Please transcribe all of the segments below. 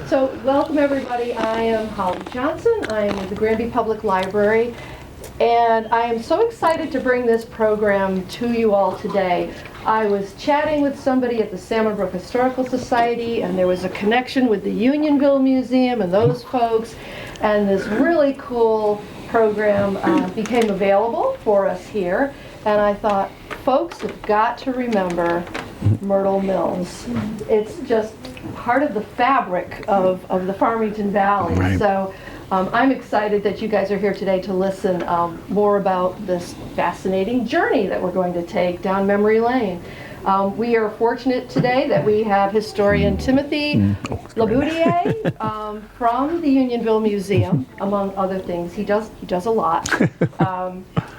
So welcome everybody. I am Holly Johnson. I am with the Granby Public Library, and I am so excited to bring this program to you all today. I was chatting with somebody at the Salmon Brook Historical Society, and there was a connection with the Unionville Museum and those folks, and this really cool program became available for us here. And I thought, folks have got to remember Myrtle Mills. It's just part of the fabric of the Farmington Valley. Right. So I'm excited that you guys are here today to listen more about this fascinating journey that we're going to take down memory lane. We are fortunate today that we have historian Timothy Laboudier from the Unionville Museum, among other things. He does a lot.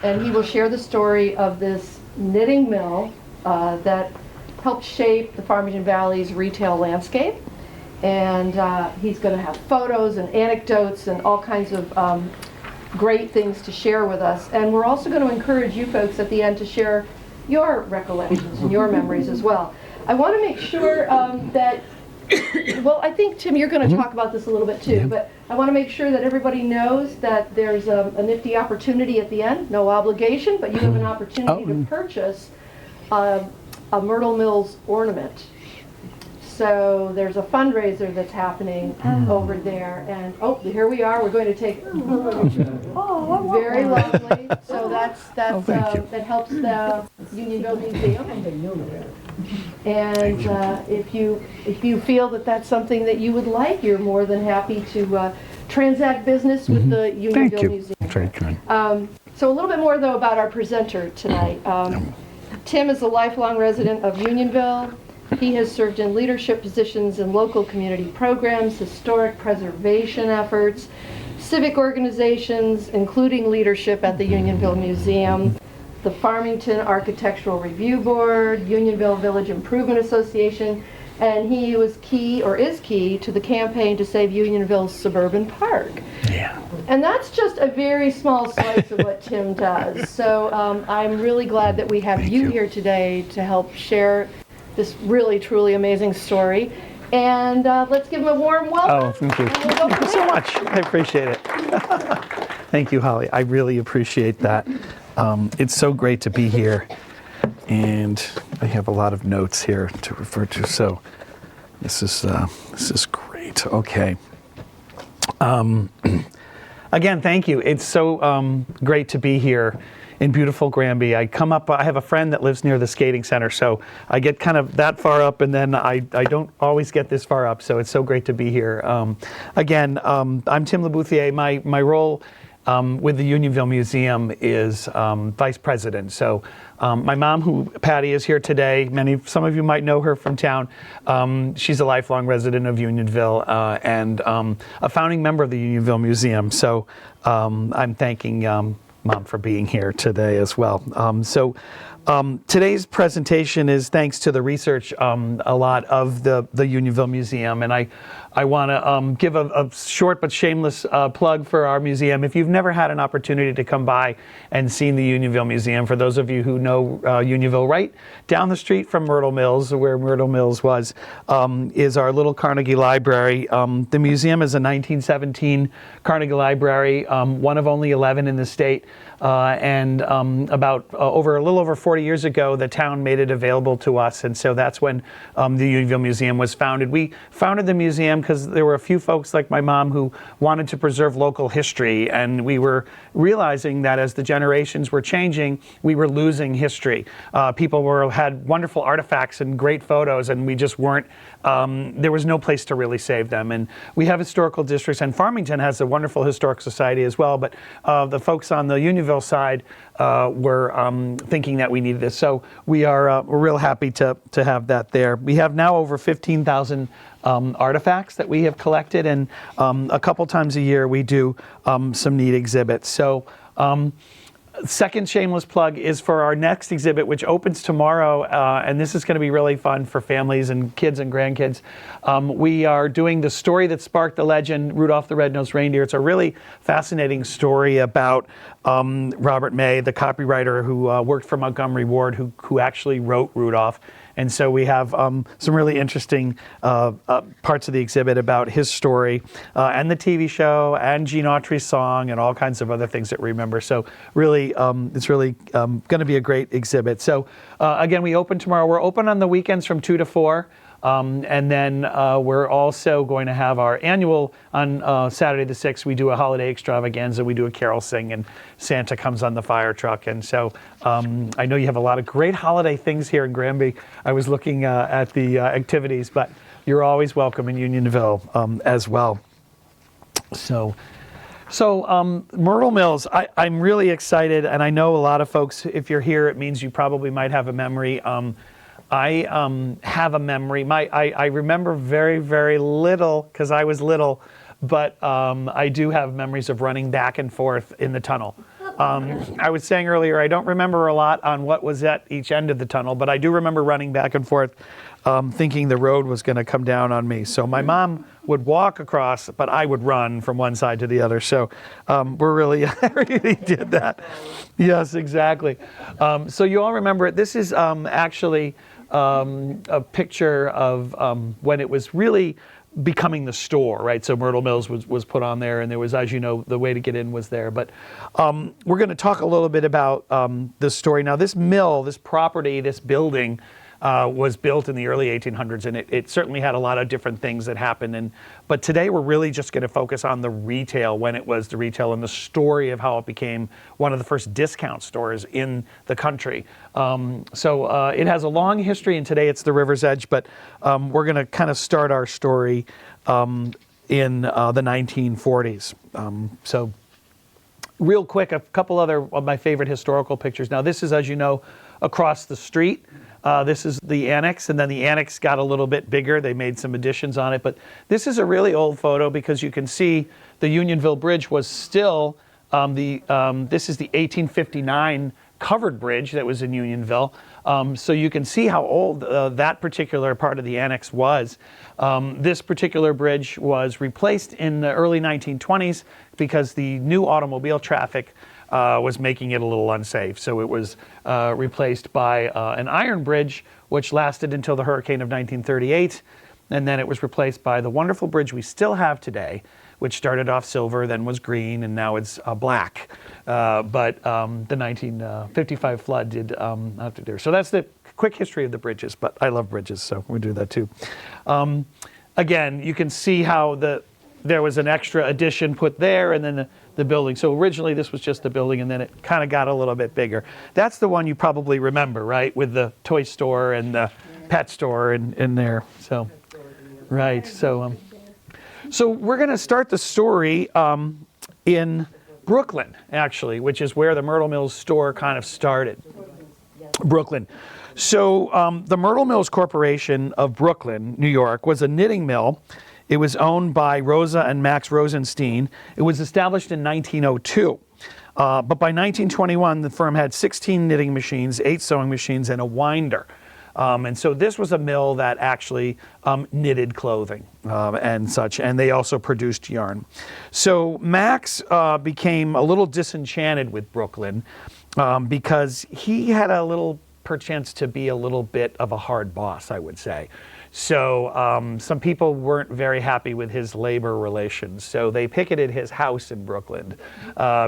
And he will share the story of this knitting mill that helped shape the Farmington Valley's retail landscape. And he's going to have photos and anecdotes and all kinds of great things to share with us. And we're also going to encourage you folks at the end to share your recollections and your memories as well. I want to make sure that, well, I think, Tim, you're going to talk about this a little bit too, but I want to make sure that everybody knows that there's a nifty opportunity at the end, no obligation, but you have an opportunity to purchase a Myrtle Mills ornament. So there's a fundraiser that's happening over there, and here we are. We're going to take. Very lovely. So that helps the Unionville Museum. And if you feel that that's something that you would like, you're more than happy to transact business with the Unionville Museum. Very good. So a little bit more though about our presenter tonight. Tim is a lifelong resident of Unionville. He has served in leadership positions in local community programs, historic preservation efforts, civic organizations, including leadership at the Unionville Museum, the Farmington Architectural Review Board, Unionville Village Improvement Association, and he was key, or is key, to the campaign to save Unionville's suburban park. Yeah. And that's just a very small slice of what Tim does. So I'm really glad that we have you here today to help share this really, truly amazing story. And let's give him a warm welcome. Oh, thank you. Thank you so much. I appreciate it. Thank you, Holly. I really appreciate that. It's so great to be here. And I have a lot of notes here to refer to. So this is great. Okay. Again, thank you. It's so great to be here in beautiful Granby. I have a friend that lives near the skating center, so I get kind of that far up, and then I don't always get this far up, so it's so great to be here. Again, I'm Tim Laboudier. My role with the Unionville Museum is vice president. So my mom, Patty, is here today. Some of you might know her from town. She's a lifelong resident of Unionville and a founding member of the Unionville Museum. So I'm thanking Mom for being here today as well. Today's presentation is thanks to the research a lot of the Unionville Museum, and I want to give a short but shameless plug for our museum. If you've never had an opportunity to come by and seen the Unionville Museum, for those of you who know Unionville, right down the street from Myrtle Mills, where Myrtle Mills was, is our little Carnegie Library. The museum is a 1917 Carnegie Library, one of only 11 in the state, and about a little over 40 years ago, the town made it available to us, and so that's when the Unionville Museum was founded. We founded the museum because there were a few folks like my mom who wanted to preserve local history, and we were realizing that as the generations were changing, we were losing history. People had wonderful artifacts and great photos, and we just weren't, there was no place to really save them. And we have historical districts, and Farmington has a wonderful historic society as well, but the folks on the Unionville side were thinking that we needed this. So we're real happy to have that there. We have now over 15,000 artifacts that we have collected, and a couple times a year we do some neat exhibits. So second shameless plug is for our next exhibit, which opens tomorrow, and this is going to be really fun for families and kids and grandkids. We are doing the story that sparked the legend, Rudolph the Red-Nosed Reindeer. It's a really fascinating story about Robert May, the copywriter who worked for Montgomery Ward, who actually wrote Rudolph. And so we have some really interesting parts of the exhibit about his story and the TV show and Gene Autry's song and all kinds of other things that we remember. So really, it's really going to be a great exhibit. So again, we open tomorrow. We're open on the weekends from 2 to 4. And then we're also going to have our annual on Saturday the 6th. We do a holiday extravaganza. We do a carol sing, and Santa comes on the fire truck. And so I know you have a lot of great holiday things here in Granby. I was looking at the activities, but you're always welcome in Unionville as well. So Myrtle Mills, I'm really excited, and I know a lot of folks, if you're here, it means you probably might have a memory. I have a memory. I remember very, very little because I was little, but I do have memories of running back and forth in the tunnel. I was saying earlier, I don't remember a lot on what was at each end of the tunnel, but I do remember running back and forth thinking the road was going to come down on me. So my mom would walk across, but I would run from one side to the other. So we're really, I really did that. Yes, exactly. So you all remember it. This is actually a picture of when it was really becoming the store, right? So Myrtle Mills was put on there, and there was, as you know, the way to get in was there. But we're going to talk a little bit about this story. Now, this mill, this property, this building was built in the early 1800s, and it certainly had a lot of different things that happened. But today we're really just going to focus on the retail, when it was the retail, and the story of how it became one of the first discount stores in the country. So it has a long history, and today it's the River's Edge, but we're going to kind of start our story in the 1940s. So real quick, a couple other of my favorite historical pictures. Now, this is, as you know, across the street. This is the annex, and then the annex got a little bit bigger. They made some additions on it, but this is a really old photo because you can see the Unionville Bridge was still this is the 1859 covered bridge that was in Unionville. So you can see how old that particular part of the annex was. This particular bridge was replaced in the early 1920s because the new automobile traffic was making it a little unsafe. So it was replaced by an iron bridge, which lasted until the hurricane of 1938. And then it was replaced by the wonderful bridge we still have today, which started off silver, then was green, and now it's black. But the 1955 flood did have to do. So that's the quick history of the bridges, but I love bridges, so we do that too. Again, you can see how there was an extra addition put there, and then the building. So originally this was just the building, and then it kind of got a little bit bigger. That's the one you probably remember, right? With the toy store and the pet store in there. So, right. So we're going to start the story in Brooklyn, actually, which is where the Myrtle Mills store kind of started. Brooklyn. So the Myrtle Mills Corporation of Brooklyn, New York, was a knitting mill. It was owned by Rosa and Max Rosenstein. It was established in 1902. But by 1921, the firm had 16 knitting machines, 8 sewing machines, and a winder. And so this was a mill that actually knitted clothing and such, and they also produced yarn. So Max became a little disenchanted with Brooklyn because he had a little perchance to be a little bit of a hard boss, I would say. So some people weren't very happy with his labor relations. So they picketed his house in Brooklyn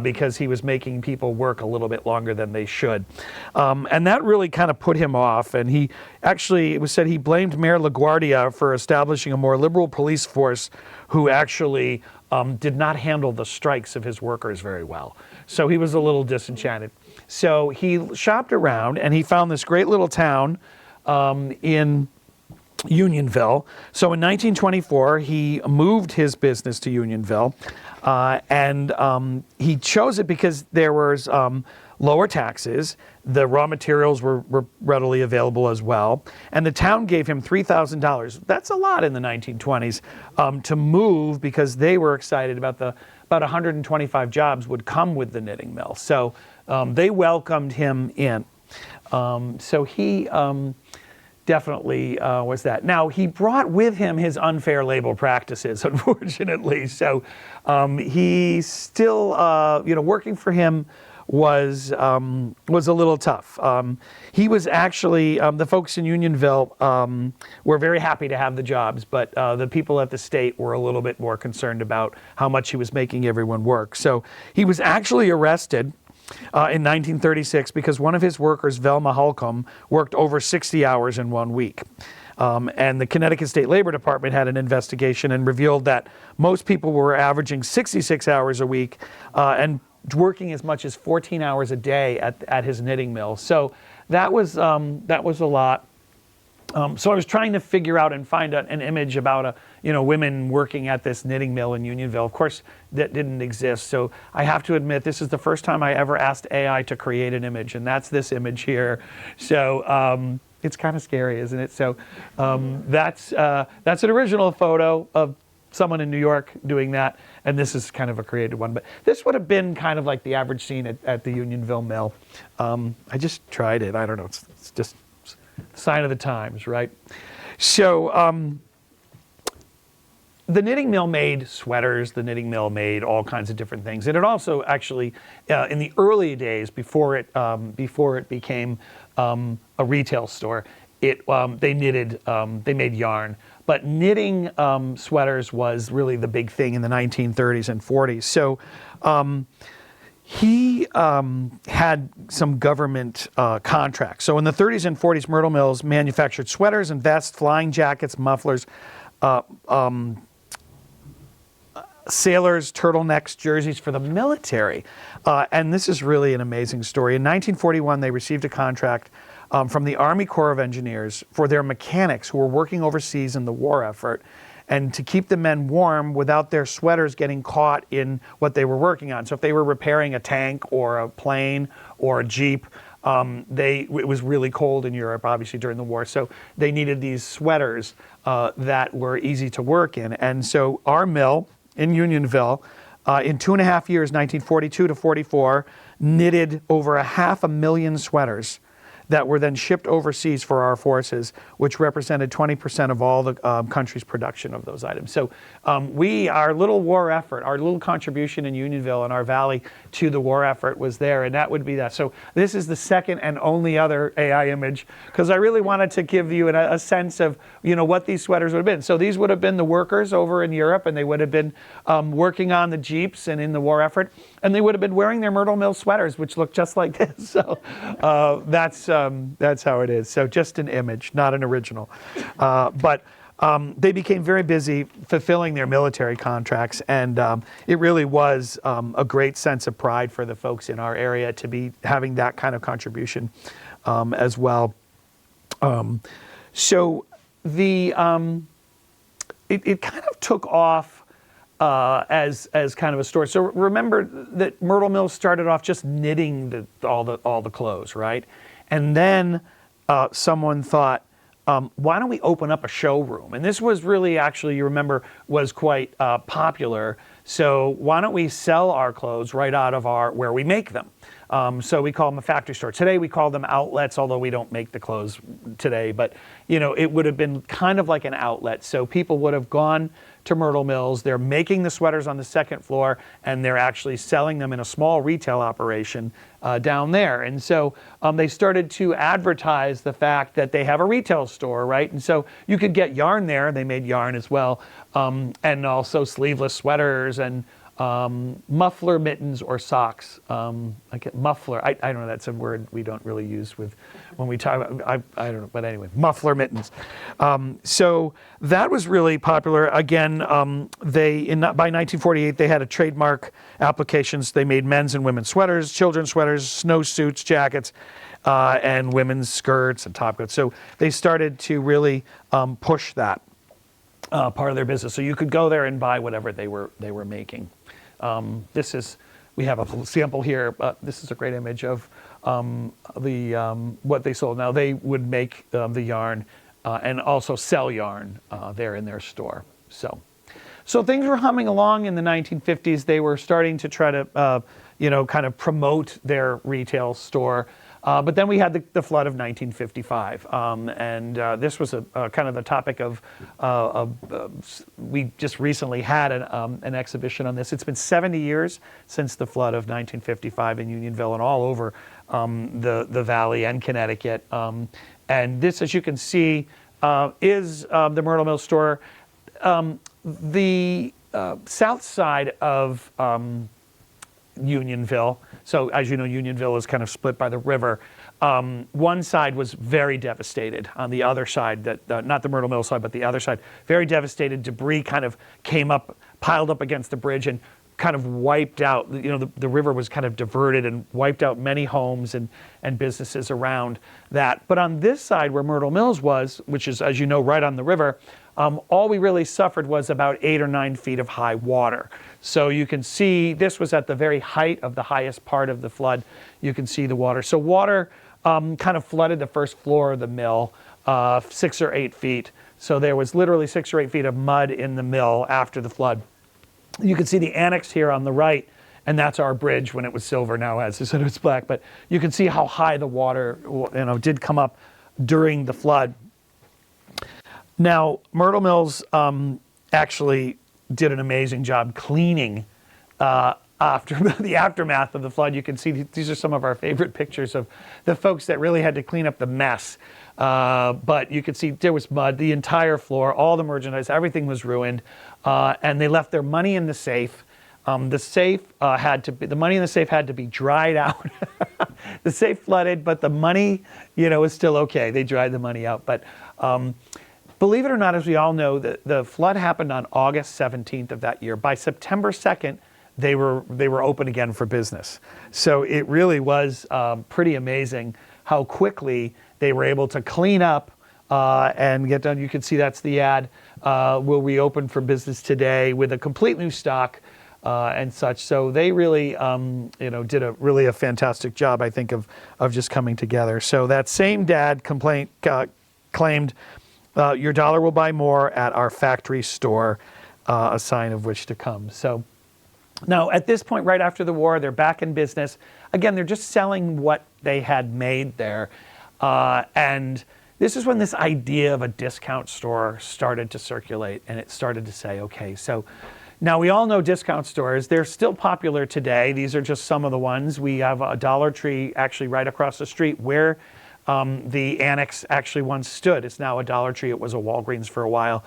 because he was making people work a little bit longer than they should. And that really kind of put him off. And he actually, it was said he blamed Mayor LaGuardia for establishing a more liberal police force who actually did not handle the strikes of his workers very well. So he was a little disenchanted. So he shopped around and he found this great little town in Unionville. So in 1924, he moved his business to Unionville, and he chose it because there was lower taxes. The raw materials were readily available as well, and the town gave him $3,000. That's a lot in the 1920s to move because they were excited about about 125 jobs would come with the knitting mill. So they welcomed him in. So he definitely was that. Now, he brought with him his unfair labor practices, unfortunately. So he still, working for him was a little tough. He was actually, the folks in Unionville were very happy to have the jobs, but the people at the state were a little bit more concerned about how much he was making everyone work. So he was actually arrested in 1936 because one of his workers, Velma Holcomb, worked over 60 hours in 1 week. And the Connecticut State Labor Department had an investigation and revealed that most people were averaging 66 hours a week and working as much as 14 hours a day at his knitting mill. So that was a lot. So I was trying to figure out and find an image about women working at this knitting mill in Unionville. Of course, that didn't exist. So I have to admit, this is the first time I ever asked AI to create an image, and that's this image here. So it's kind of scary, isn't it? So that's an original photo of someone in New York doing that, and this is kind of a created one. But this would have been kind of like the average scene at the Unionville mill. I just tried it. I don't know. It's just a sign of the times, right? So the knitting mill made sweaters. The knitting mill made all kinds of different things, and it also actually, in the early days before it became a retail store, they made yarn. But knitting sweaters was really the big thing in the 1930s and 40s. So he had some government contracts. So in the 30s and 40s, Myrtle Mills manufactured sweaters and vests, flying jackets, mufflers, sailors, turtlenecks, jerseys for the military. And this is really an amazing story. In 1941, they received a contract from the Army Corps of Engineers for their mechanics who were working overseas in the war effort, and to keep the men warm without their sweaters getting caught in what they were working on. So if they were repairing a tank or a plane or a Jeep, it was really cold in Europe, obviously, during the war. So they needed these sweaters that were easy to work in. And so our mill in Unionville, in 2.5 years, 1942 to 44, knitted over 500,000 sweaters that were then shipped overseas for our forces, which represented 20% of all the country's production of those items. So our little war effort, our little contribution in Unionville and our valley to the war effort was there, and that would be that. So this is the second and only other AI image, because I really wanted to give you a sense of what these sweaters would have been. So these would have been the workers over in Europe, and they would have been working on the Jeeps and in the war effort, and they would have been wearing their Myrtle Mill sweaters, which look just like this. So that's how it is. So just an image, not an original. But they became very busy fulfilling their military contracts, and it really was a great sense of pride for the folks in our area to be having that kind of contribution as well. So it kind of took off as kind of a story. So remember that Myrtle Mills started off just knitting all the clothes, right? And then someone thought, why don't we open up a showroom? And this was really, actually, you remember, was quite popular. So why don't we sell our clothes right out of where we make them? So we call them a factory store. Today we call them outlets, although we don't make the clothes today. But it would have been kind of like an outlet. So people would have gone to Myrtle Mills. They're making the sweaters on the second floor, and they're actually selling them in a small retail operation down there. And so they started to advertise the fact that they have a retail store, right? And so you could get yarn there. They made yarn as well, and also sleeveless sweaters and muffler mittens or socks. I get muffler. I don't know. That's a word we don't really use when we talk. I don't know. But anyway, muffler mittens. So that was really popular. Again, by 1948 they had a trademark applications. They made men's and women's sweaters, children's sweaters, snowsuits, jackets, and women's skirts and top coats. So they started to really push that part of their business. So you could go there and buy whatever they were making. We have a sample here. This is a great image of what they sold. Now they would make the yarn and also sell yarn there in their store. So things were humming along in the 1950s. They were starting to try to kind of promote their retail store. But then we had the flood of 1955, and this was a kind of the topic of, we just recently had an exhibition on this. It's been 70 years since the flood of 1955 in Unionville and all over the valley and Connecticut. And this, as you can see, is the Myrtle Mill store. The south side of Unionville, so as you know, Unionville is kind of split by the river. One side was very devastated. On the other side, not the Myrtle Mill side, but the other side, very devastated. Debris kind of came up, piled up against the bridge, and kind of wiped out. You know, the river was kind of diverted and wiped out many homes and businesses around that. But on this side, where Myrtle Mills was, which is, as you know, right on the river, all we really suffered was about 8 or 9 feet of high water. So you can see this was at the very height of the highest part of the flood. You can see the water. So water kind of flooded the first floor of the mill, 6 or 8 feet. So there was literally 6 or 8 feet of mud in the mill after the flood. You can see the annex here on the right, and that's our bridge when it was silver. Now, as I said, it's black. But you can see how high the water, did come up during the flood. Now, Myrtle Mills actually did an amazing job cleaning after the aftermath of the flood. You can see these are some of our favorite pictures of the folks that really had to clean up the mess. But you can see there was mud, the entire floor, all the merchandise, everything was ruined. And they left their money in the safe. The money in the safe had to be dried out. The safe flooded, but the money, is still okay. They dried the money out. But believe it or not, as we all know, the flood happened on August 17th of that year. By September 2nd, they were open again for business. So it really was pretty amazing how quickly they were able to clean up and get done. You can see that's the ad. Will reopen for business today with a complete new stock and such. So they really, did a fantastic job, I think, of just coming together. So that same dad claimed, "Your dollar will buy more at our factory store, a sign of which to come." So now at this point, right after the war, they're back in business. Again, they're just selling what they had made there. And this is when this idea of a discount store started to circulate, and it started to say, okay, so now we all know discount stores. They're still popular today. These are just some of the ones. We have a Dollar Tree actually right across the street where the annex actually once stood. It's now a Dollar Tree. It was a Walgreens for a while.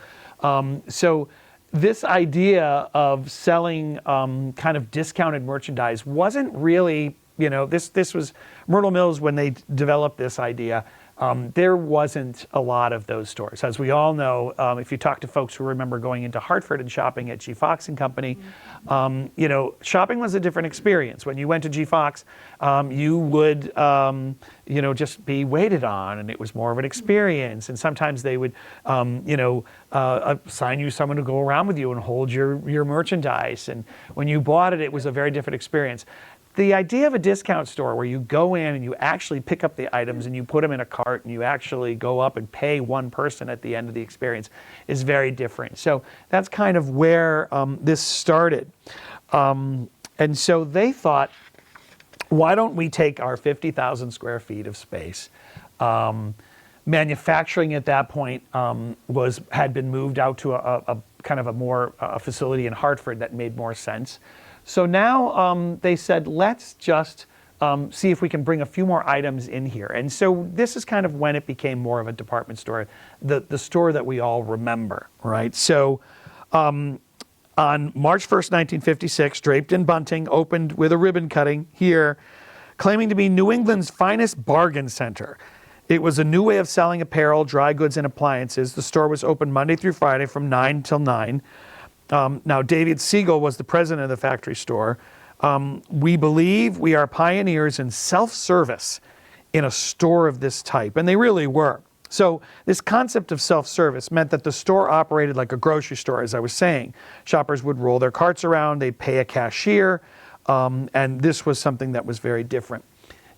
So this idea of selling kind of discounted merchandise wasn't really, this was Myrtle Mills when they developed this idea. There wasn't a lot of those stores. As we all know, if you talk to folks who remember going into Hartford and shopping at G. Fox and Company, shopping was a different experience. When you went to G. Fox, you would, just be waited on, and it was more of an experience. And sometimes they would, assign you someone to go around with you and hold your merchandise. And when you bought it, it was a very different experience. The idea of a discount store where you go in and you actually pick up the items and you put them in a cart and you actually go up and pay one person at the end of the experience is very different. So that's kind of where this started. And so they thought, why don't we take our 50,000 square feet of space? Manufacturing at that point had been moved out to a kind of a more facility in Hartford that made more sense. So now they said, let's just see if we can bring a few more items in here. And so this is kind of when it became more of a department store, the store that we all remember, right? So on March 1st, 1956, Draped in Bunting opened with a ribbon cutting here, claiming to be New England's finest bargain center. It was a new way of selling apparel, dry goods, and appliances. The store was open Monday through Friday from 9 till 9. Now, David Siegel was the president of the factory store. We believe we are pioneers in self-service in a store of this type, and they really were. So this concept of self-service meant that the store operated like a grocery store, as I was saying. Shoppers would roll their carts around, they'd pay a cashier, and this was something that was very different.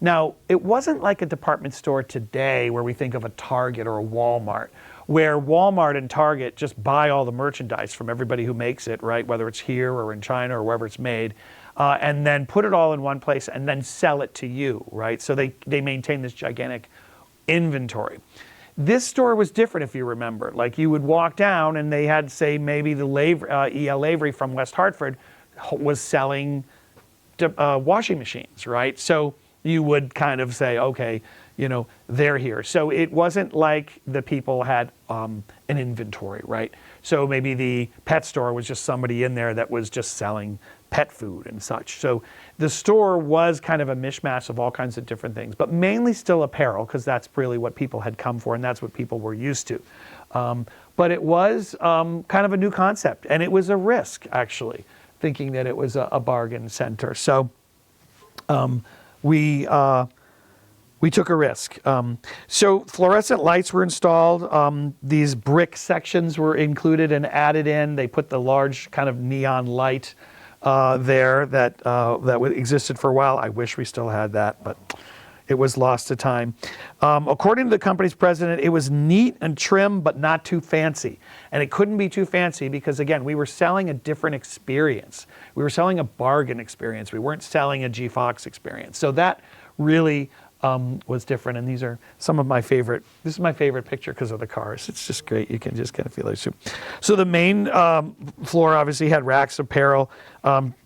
Now, it wasn't like a department store today where we think of a Target or a Walmart, where Walmart and Target just buy all the merchandise from everybody who makes it, right? Whether it's here or in China or wherever it's made. and then put it all in one place and then sell it to you, right? So they maintain this gigantic inventory. This store was different, if you remember. Like, you would walk down and they had, say, maybe the E.L. Avery from West Hartford was selling washing machines, right? So you would kind of say, okay, they're here. So it wasn't like the people had an inventory, right? So maybe the pet store was just somebody in there that was just selling pet food and such. So the store was kind of a mishmash of all kinds of different things, but mainly still apparel, because that's really what people had come for and that's what people were used to. But it was kind of a new concept, and it was a risk, actually, thinking that it was a bargain center. So we took a risk. So fluorescent lights were installed. These brick sections were included and added in. They put the large kind of neon light there that existed for a while. I wish we still had that, but it was lost to time. According to the company's president, it was neat and trim, but not too fancy. And it couldn't be too fancy because, again, we were selling a different experience. We were selling a bargain experience. We weren't selling a G. Fox experience. So that really was different, and these are some of my favorite. This is my favorite picture because of the cars. It's just great. You can just kind of feel it. So the main floor obviously had racks of apparel,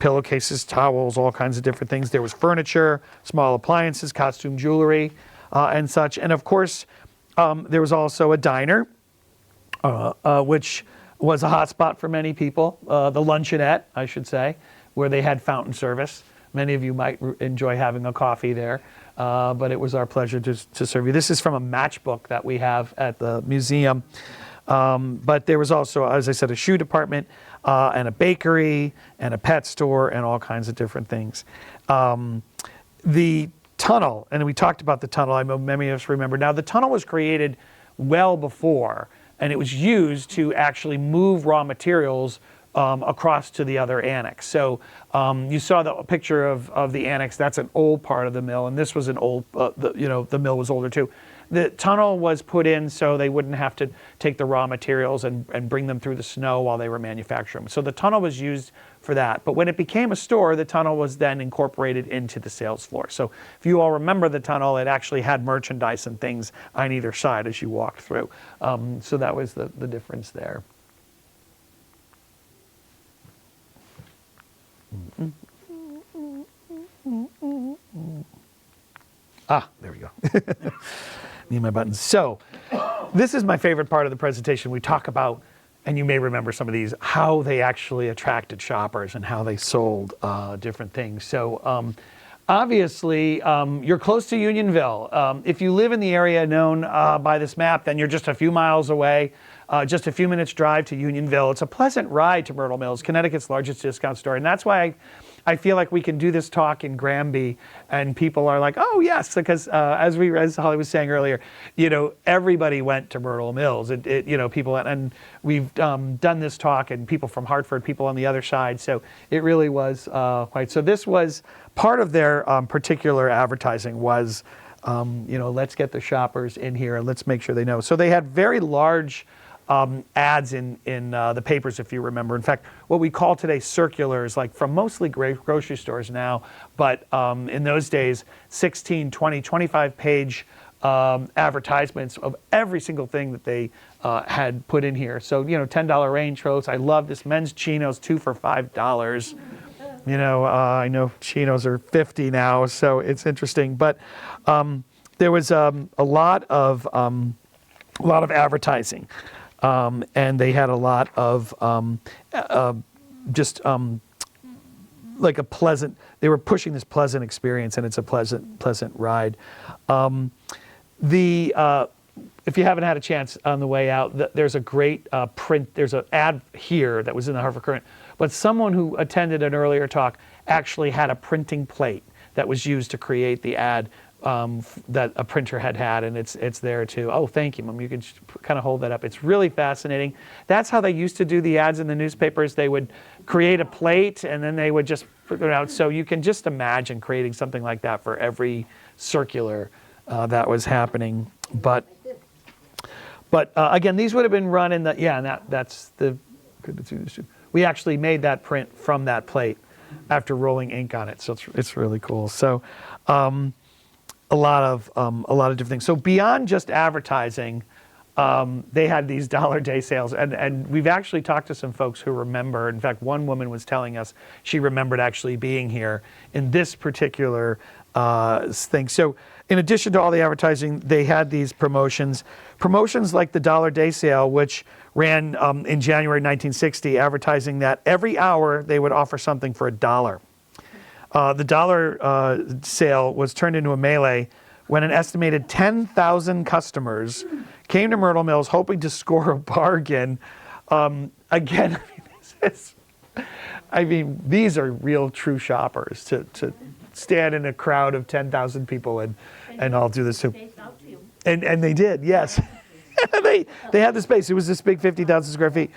pillowcases, towels, all kinds of different things. There was furniture, small appliances, costume jewelry, and such. And of course, there was also a diner, which was a hot spot for many people. The luncheonette, I should say, where they had fountain service. Many of you might enjoy having a coffee there. But it was our pleasure to serve you. This is from a matchbook that we have at the museum. But there was also, as I said, a shoe department and a bakery and a pet store and all kinds of different things. The tunnel, and we talked about the tunnel, I know many of us remember. Now, the tunnel was created well before, and it was used to actually move raw materials across to the other annex. So you saw the picture of the annex. That's an old part of the mill, and this was an old, the mill was older too. The tunnel was put in so they wouldn't have to take the raw materials and bring them through the snow while they were manufacturing them. So the tunnel was used for that. But when it became a store, the tunnel was then incorporated into the sales floor. So if you all remember the tunnel, it actually had merchandise and things on either side as you walked through. So that was the difference there. There we go. Need my buttons. So this is my favorite part of the presentation. We talk about, and you may remember some of these, how they actually attracted shoppers and how they sold different things. So obviously, you're close to Unionville. If you live in the area known by this map, then you're just a few miles away. Just a few minutes drive to Unionville. It's a pleasant ride to Myrtle Mills, Connecticut's largest discount store. And that's why I feel like we can do this talk in Granby and people are like, oh yes, because as Holly was saying earlier, everybody went to Myrtle Mills. People, and we've done this talk and people from Hartford, people on the other side. So it really was quite, so this was part of their particular advertising was, let's get the shoppers in here and let's make sure they know. So they had very large ads in the papers, if you remember. In fact, what we call today circulars, like from mostly grocery stores now, but in those days, 16, 20, 25-page advertisements of every single thing that they had put in here. So, $10 range coats. I love this men's chinos, 2 for $5. I know chinos are $50 now, so it's interesting. But there was a lot of advertising. And they had a lot of like a pleasant, they were pushing this pleasant experience, and it's a pleasant ride. If you haven't had a chance on the way out, there's a great print, there's an ad here that was in the Hartford Courant, but someone who attended an earlier talk actually had a printing plate that was used to create the ad that a printer had, and it's there too. Oh, thank you, Mom. You can kind of hold that up. It's really fascinating. That's how they used to do the ads in the newspapers. They would create a plate, and then they would just put it out. So you can just imagine creating something like that for every circular that was happening. But again, these would have been run in the, and that's the, we actually made that print from that plate. after rolling ink on it. So it's really cool. So a lot of different things. So beyond just advertising, they had these dollar day sales, and we've actually talked to some folks who remember. In fact, one woman was telling us she remembered actually being here in this particular thing. So in addition to all the advertising, they had these promotions like the dollar day sale, which ran in January 1960, advertising that every hour they would offer something for $1. The dollar sale was turned into a melee when an estimated 10,000 customers came to Myrtle Mills hoping to score a bargain. Again, these are real true shoppers to stand in a crowd of 10,000 people and all do this too. And they did, yes. they had the space. It was this big 50,000 square feet.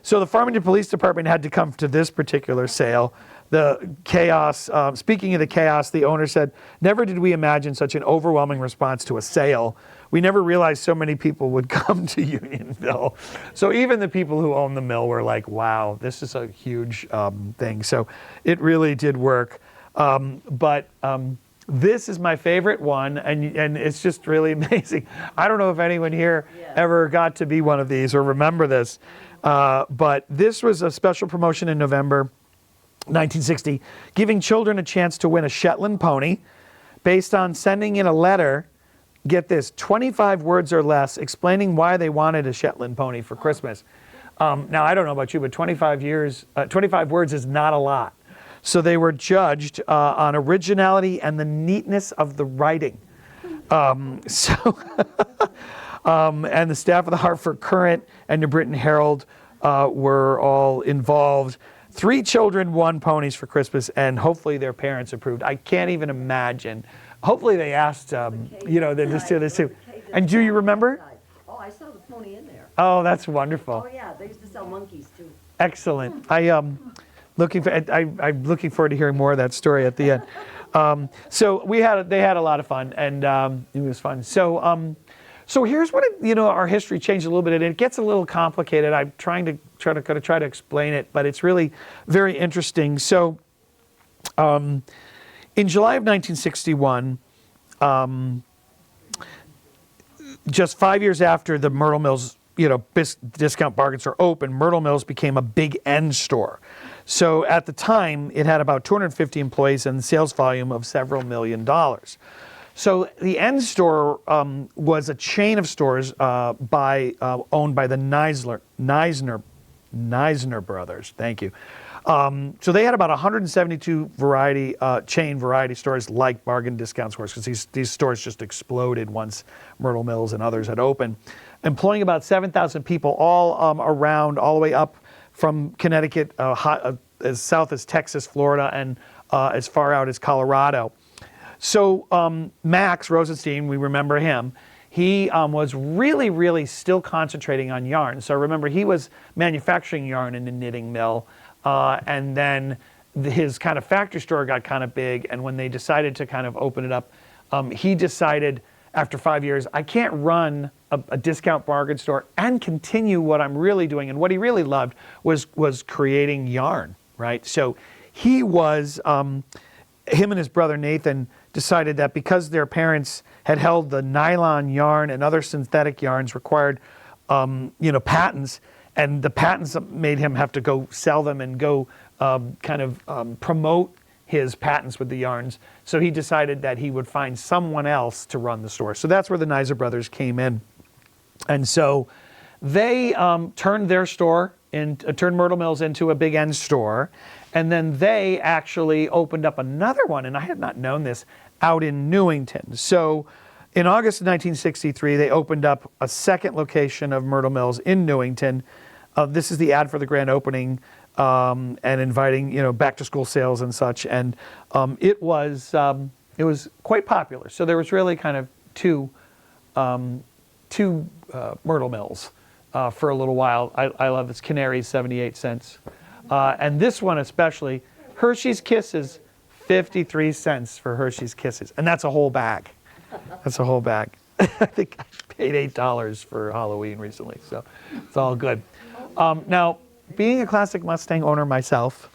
So the Farmington Police Department had to come to this particular sale. The chaos, speaking of the chaos, the owner said, "Never did we imagine such an overwhelming response to a sale. We never realized so many people would come to Unionville." So even the people who own the mill were like, wow, this is a huge thing. So it really did work. But this is my favorite one, and it's just really amazing. I don't know if anyone here ever got to be one of these or remember this, but this was a special promotion in November 1960, giving children a chance to win a Shetland pony based on sending in a letter, get this, 25 words or less explaining why they wanted a Shetland pony for Christmas. Now, I don't know about you, but 25 words is not a lot. So they were judged on originality and the neatness of the writing. And the staff of the Hartford Courant and New Britain Herald were all involved. 3 children won ponies for Christmas, and hopefully their parents approved. I can't even imagine. Hopefully they asked, they just did this too. And do you remember? Oh, I saw the pony in there. Oh, that's wonderful. Oh yeah, they used to sell monkeys too. Excellent. I'm looking forward to hearing more of that story at the end. So they had a lot of fun, and it was fun. So here's what our history changed a little bit, and it gets a little complicated. I'm trying to explain it, but it's really very interesting. So, in July of 1961, just 5 years after the Myrtle Mills, discount bargain store opened, Myrtle Mills became a Big N store. So at the time, it had about 250 employees and sales volume of several $1 million. So the N store was a chain of stores owned by the Neisner brothers. Thank you. So they had about 172 chain variety stores like bargain discount stores, because these stores just exploded once Myrtle Mills and others had opened, employing about 7,000 people all around, all the way up from Connecticut, as south as Texas, Florida, and as far out as Colorado. So Max Rosenstein, we remember him, he was really, really still concentrating on yarn. So remember, he was manufacturing yarn in the knitting mill, and then his kind of factory store got kind of big, and when they decided to kind of open it up, he decided after 5 years, I can't run a discount bargain store and continue what I'm really doing. And what he really loved was creating yarn, right? So he was, him and his brother Nathan decided that because their parents had held the nylon yarn and other synthetic yarns required, patents, and the patents made him have to go sell them and go promote his patents with the yarns. So he decided that he would find someone else to run the store. So that's where the Neisner brothers came in. And so they turned their store, turned Myrtle Mills into a Big N store. And then they actually opened up another one, and I had not known this, out in Newington. So in August of 1963, they opened up a second location of Myrtle Mills in Newington. This is the ad for the grand opening, and inviting, back to school sales and such. And it was quite popular. So there was really kind of two Myrtle Mills for a little while. I love this. Canary's 78 cents. And this one especially, Hershey's Kisses, 53 cents for Hershey's Kisses. And that's a whole bag. That's a whole bag. I think I paid $8 for Halloween recently, so it's all good. Now, being a classic Mustang owner myself,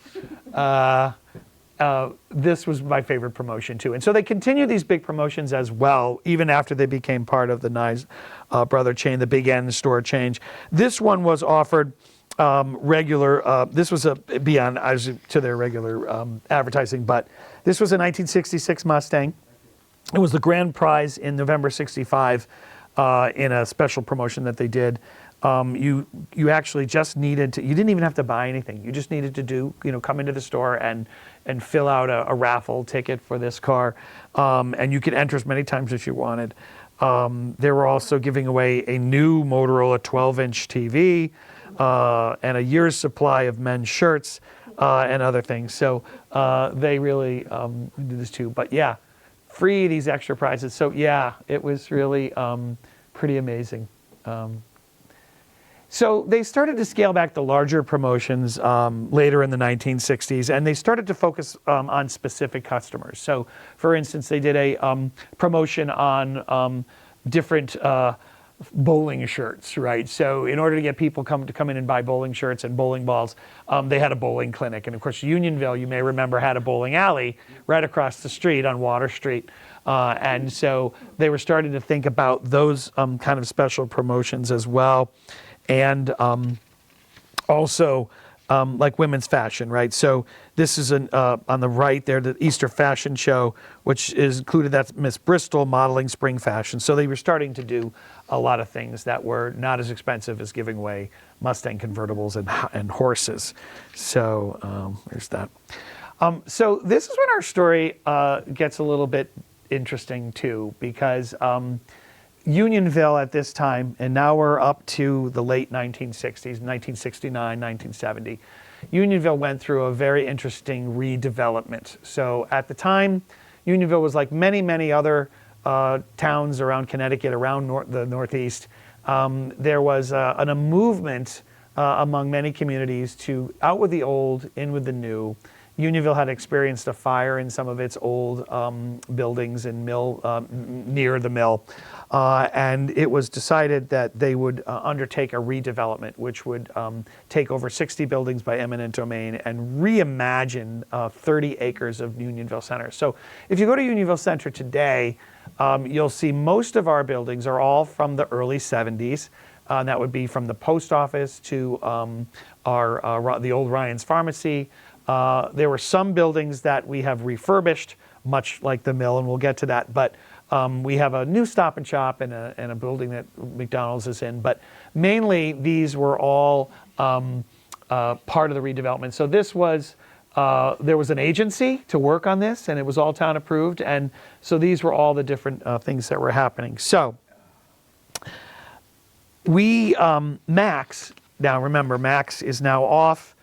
this was my favorite promotion too. And so they continued these big promotions as well, even after they became part of the Nye brother chain, the Big N store chain. This one was offered regular, this was beyond to their regular advertising, but this was a 1966 Mustang. It was the grand prize in November '65 in a special promotion that they did. You actually just needed to, you didn't even have to buy anything. You just needed to come into the store and fill out a raffle ticket for this car. And you could enter as many times as you wanted. They were also giving away a new Motorola 12-inch TV and a year's supply of men's shirts and other things. So they really did this too. But yeah, free, these extra prizes. So yeah, it was really pretty amazing. So they started to scale back the larger promotions later in the 1960s, and they started to focus on specific customers. So, for instance, they did a promotion on different bowling shirts, right? So in order to get people to come in and buy bowling shirts and bowling balls, they had a bowling clinic. And of course, Unionville, you may remember, had a bowling alley right across the street on Water Street. And so they were starting to think about those kind of special promotions as well. And also like women's fashion, right? So this is on the right there, the Easter Fashion Show, which is included, that's Miss Bristol modeling spring fashion. So they were starting to do a lot of things that were not as expensive as giving away Mustang convertibles and horses. So there's that. So this is when our story gets a little bit interesting too, because Unionville at this time, and now we're up to the late 1960s, 1969, 1970, Unionville went through a very interesting redevelopment. So at the time, Unionville was like many, many other towns around Connecticut, around the Northeast. There was a movement among many communities to out with the old, in with the new. Unionville had experienced a fire in some of its old buildings and near the mill. And it was decided that they would undertake a redevelopment, which would take over 60 buildings by eminent domain and reimagine 30 acres of Unionville Center. So if you go to Unionville Center today, you'll see most of our buildings are all from the early 70s. That would be from the post office to the old Ryan's Pharmacy. There were some buildings that we have refurbished, much like the mill, and we'll get to that. But we have a new Stop and Shop and a building that McDonald's is in. But mainly, these were all part of the redevelopment. So this was, there was an agency to work on this, and it was all town approved. And so these were all the different things that were happening. So Max, now remember, Max is now off.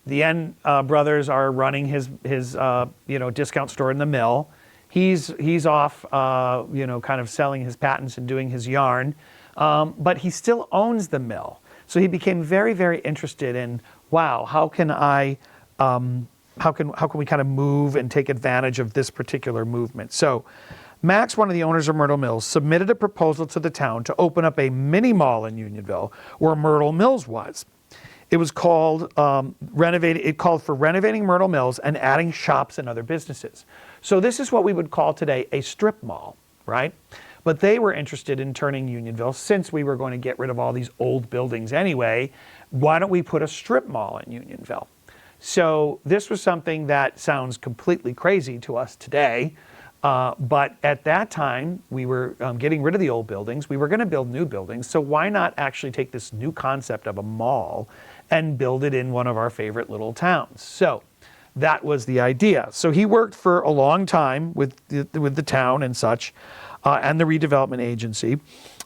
The N brothers are running his discount store in the mill. He's off, kind of selling his patents and doing his yarn, but he still owns the mill. So he became very, very interested in, wow, how can we kind of move and take advantage of this particular movement? So Max, one of the owners of Myrtle Mills, submitted a proposal to the town to open up a mini mall in Unionville where Myrtle Mills was. It was called It called for renovating Myrtle Mills and adding shops and other businesses. So this is what we would call today a strip mall, right? But they were interested in turning Unionville, since we were going to get rid of all these old buildings anyway, why don't we put a strip mall in Unionville? So this was something that sounds completely crazy to us today. But at that time, we were getting rid of the old buildings. We were going to build new buildings. So why not actually take this new concept of a mall and build it in one of our favorite little towns? So that was the idea. So he worked for a long time with the town and such, and the redevelopment agency.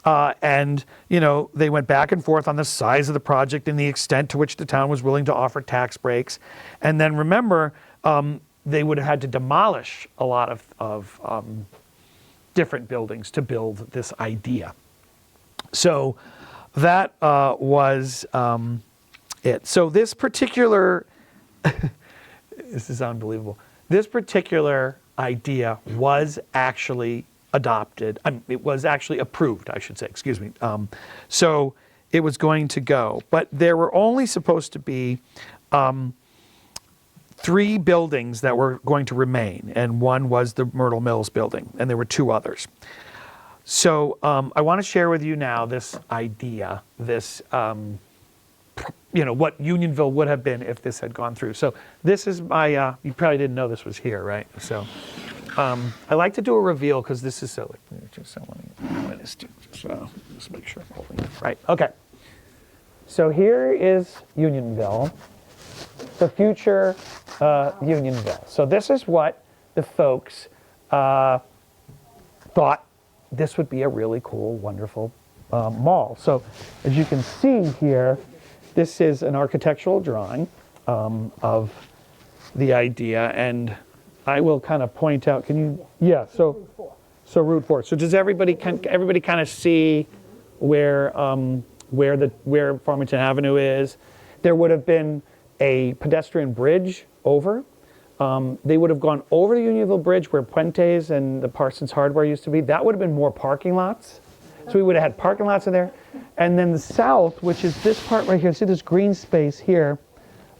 And they went back and forth on the size of the project and the extent to which the town was willing to offer tax breaks. And then remember, they would have had to demolish a lot of different buildings to build this idea. So that was it. So this particular, this is unbelievable. This particular idea was actually adopted. It was actually approved, I should say, excuse me. So it was going to go, but there were only supposed to be 3 buildings that were going to remain, and one was the Myrtle Mills building, and there were 2 others. So I want to share with you now this idea, this, what Unionville would have been if this had gone through. So this is my, you probably didn't know this was here, right? So I like to do a reveal because this is so, just make sure I'm holding it right. Okay. So here is Unionville, the future Unionville. So this is what the folks thought this would be a really cool, wonderful mall. So as you can see here, this is an architectural drawing of the idea, and I will kind of point out, can you, yeah, so Route 4. So does everybody kind of see where Farmington Avenue is? There would have been a pedestrian bridge over. They would have gone over the Unionville Bridge where Puente's and the Parsons Hardware used to be. That would have been more parking lots. So we would have had parking lots in there. And then the south, which is this part right here, see this green space here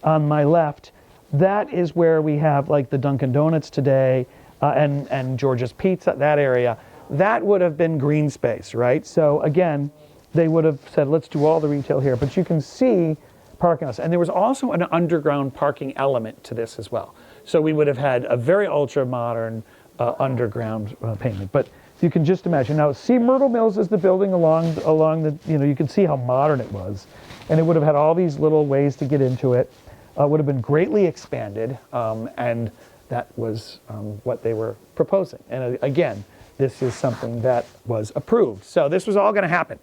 on my left, that is where we have like the Dunkin' Donuts today and George's Pizza, that area. That would have been green space, right? So again, they would have said, let's do all the retail here. But you can see parking lots. And there was also an underground parking element to this as well. So we would have had a very ultra-modern underground pavement. But you can just imagine. Now, see Myrtle Mills is the building along the, you can see how modern it was. And it would have had all these little ways to get into it. Would have been greatly expanded. And that was what they were proposing. And again, this is something that was approved. So this was all going to happen.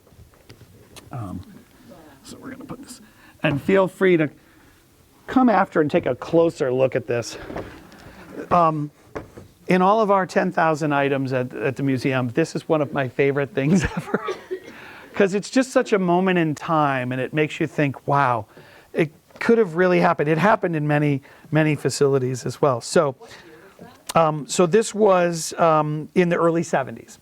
So we're going to put this. And feel free to come after and take a closer look at this. In all of our 10,000 items at the museum, this is one of my favorite things ever. Because it's just such a moment in time, and it makes you think, wow, it could have really happened. It happened in many, many facilities as well. So, so this was in the early 70s.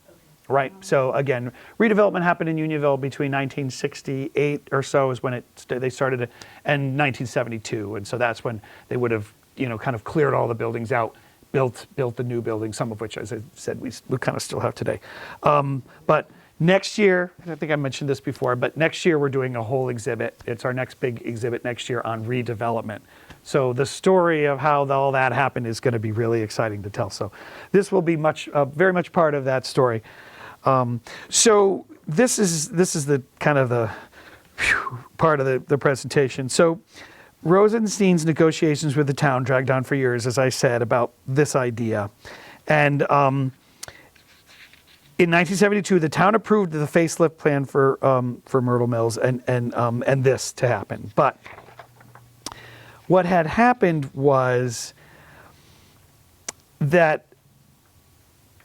Right. So again, redevelopment happened in Unionville between 1968 or so is when they started it, and 1972, and so that's when they would have kind of cleared all the buildings out, built the new buildings, some of which, as I said, we kind of still have today. But next year, I think I mentioned this before, but next year we're doing a whole exhibit. It's our next big exhibit next year on redevelopment. So the story of how all that happened is going to be really exciting to tell. So this will be very much part of that story. So this is the kind of the part of the presentation. So Rosenstein's negotiations with the town dragged on for years, as I said, about this idea. And in 1972, the town approved the facelift plan for Myrtle Mills and this to happen. But what had happened was that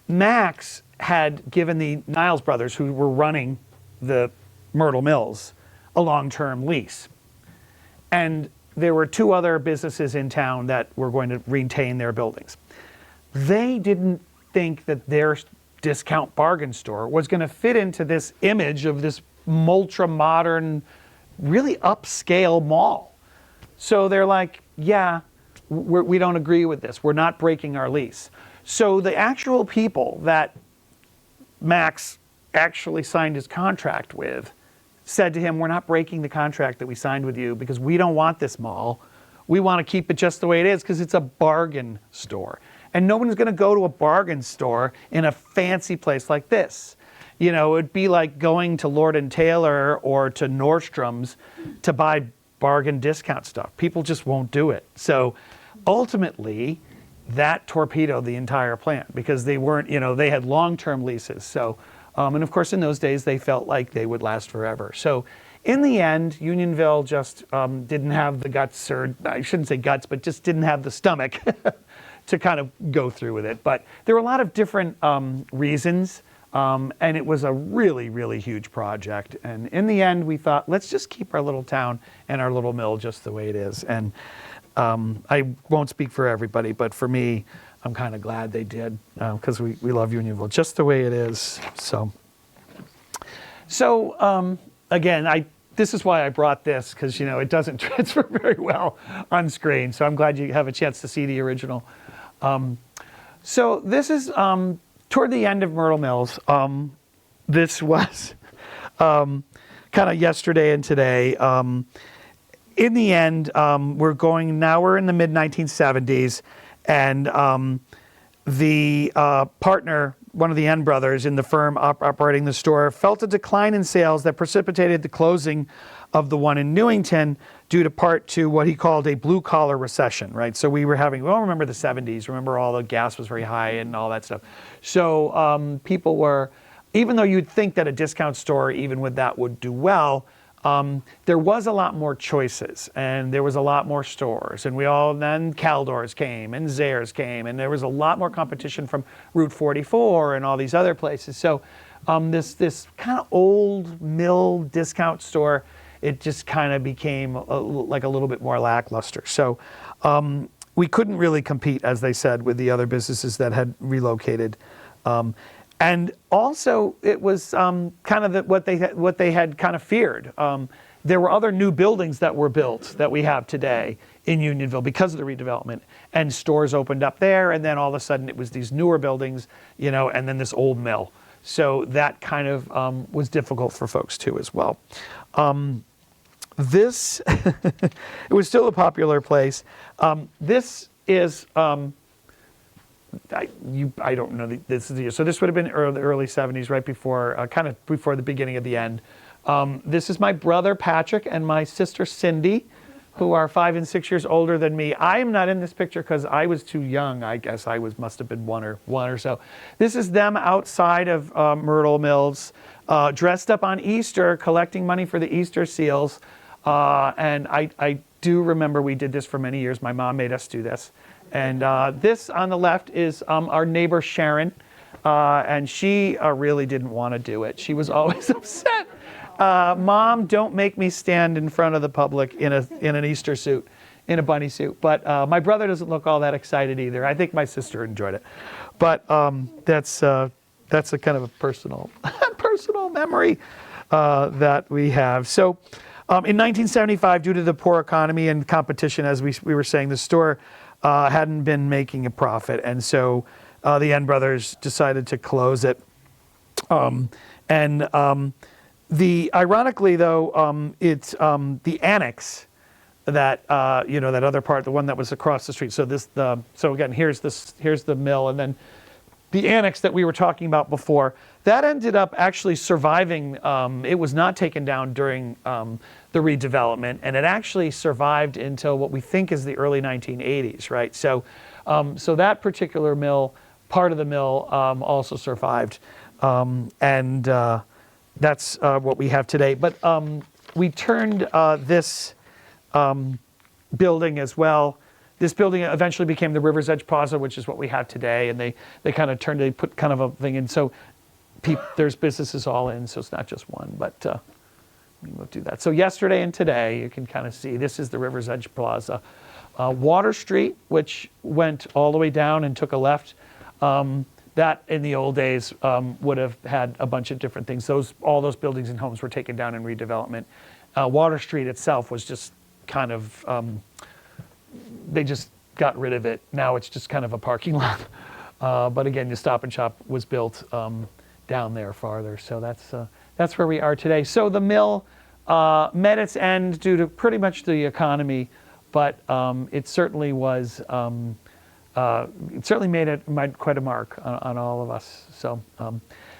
Max had given the Niles brothers, who were running the Myrtle Mills, a long-term lease. And there were 2 other businesses in town that were going to retain their buildings. They didn't think that their discount bargain store was going to fit into this image of this ultra-modern, really upscale mall. So they're like, yeah, we don't agree with this. We're not breaking our lease. So the actual people that Max actually signed his contract with said to him, we're not breaking the contract that we signed with you because we don't want this mall. We want to keep it just the way it is because it's a bargain store. And no one's going to go to a bargain store in a fancy place like this. It'd be like going to Lord & Taylor or to Nordstrom's to buy bargain discount stuff. People just won't do it. So ultimately, that torpedoed the entire plan because they weren't, they had long-term leases. So, and of course in those days they felt like they would last forever. So in the end, Unionville just didn't have the guts, or I shouldn't say guts, but just didn't have the stomach to kind of go through with it. But there were a lot of different reasons, and it was a really, really huge project. And in the end, we thought, let's just keep our little town and our little mill just the way it is. And I won't speak for everybody, but for me, I'm kind of glad they did because we love Unionville just the way it is. So again, I this is why I brought this, because it doesn't transfer very well on screen. So I'm glad you have a chance to see the original. So this is toward the end of Myrtle Mills. This was kind of yesterday and today. In the end, we're in the mid 1970s, and the partner, one of the N brothers in the firm operating the store, felt a decline in sales that precipitated the closing of the one in Newington due to part to what he called a blue-collar recession, right? So we remember the 70s, remember all the gas was very high and all that stuff. So people were, even though you'd think that a discount store, even with that, would do well, there was a lot more choices, and there was a lot more stores, and then Caldors came, and Zayres came, and there was a lot more competition from Route 44 and all these other places. So this kind of old mill discount store, it just kind of became like a little bit more lackluster. So we couldn't really compete, as they said, with the other businesses that had relocated. And also, it was kind of what they had kind of feared. There were other new buildings that were built that we have today in Unionville because of the redevelopment, and stores opened up there. And then all of a sudden, it was these newer buildings, and then this old mill. So that kind of was difficult for folks too, as well. This it was still a popular place. This is. I don't know. This is the year. So this would have been the early 70s, right before, kind of before the beginning of the end. This is my brother Patrick and my sister Cindy, who are 5 and 6 years older than me. I am not in this picture because I was too young. I guess must have been one or so. This is them outside of Myrtle Mills, dressed up on Easter, collecting money for the Easter seals. And I do remember we did this for many years. My mom made us do this. And this on the left is our neighbor Sharon, and she really didn't want to do it. She was always upset. Mom, don't make me stand in front of the public in an Easter suit, in a bunny suit. But my brother doesn't look all that excited either. I think my sister enjoyed it. But that's a kind of a personal memory that we have. So in 1975, due to the poor economy and competition, as we were saying, the store hadn't been making a profit, and so the N brothers decided to close it. Ironically though, it's the annex that that other part, the one that was across the street. So again, here's the mill, and then the annex that we were talking about before, that ended up actually surviving. It was not taken down during the redevelopment, and it actually survived until what we think is the early 1980s, right? So that particular mill, part of the mill, also survived, and that's what we have today. But we turned this building as well. This building eventually became the River's Edge Plaza, which is what we have today, and they kind of they put kind of a thing in. So there's businesses all in, so it's not just one, but we won't do that. So yesterday and today, you can kind of see, this is the River's Edge Plaza. Water Street, which went all the way down and took a left, that in the old days would have had a bunch of different things. All those buildings and homes were taken down in redevelopment. Water Street itself was just kind of, they just got rid of it. Now it's just kind of a parking lot. But again, the Stop and Shop was built down there farther. So that's where we are today. So the mill met its end due to pretty much the economy, but it certainly was, it certainly made quite a mark on all of us. So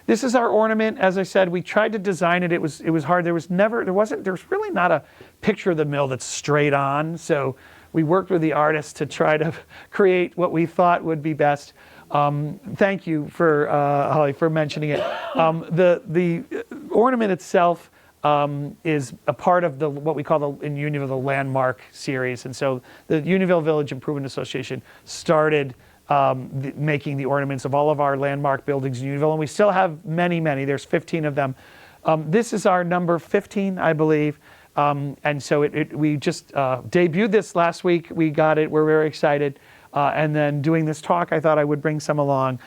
this is our ornament. As I said, we tried to design it. It was hard. There was really not a picture of the mill that's straight on. So we worked with the artist to try to create what we thought would be best. Thank you for Holly for mentioning it. The ornament itself is a part of what we call in Unionville the landmark series, and so the Unionville Village Improvement Association started making the ornaments of all of our landmark buildings in Unionville, and we still have many. There's 15 of them. This is our number 15, I believe. And so we just debuted this last week. We got it. We're very excited. And then doing this talk, I thought I would bring some along.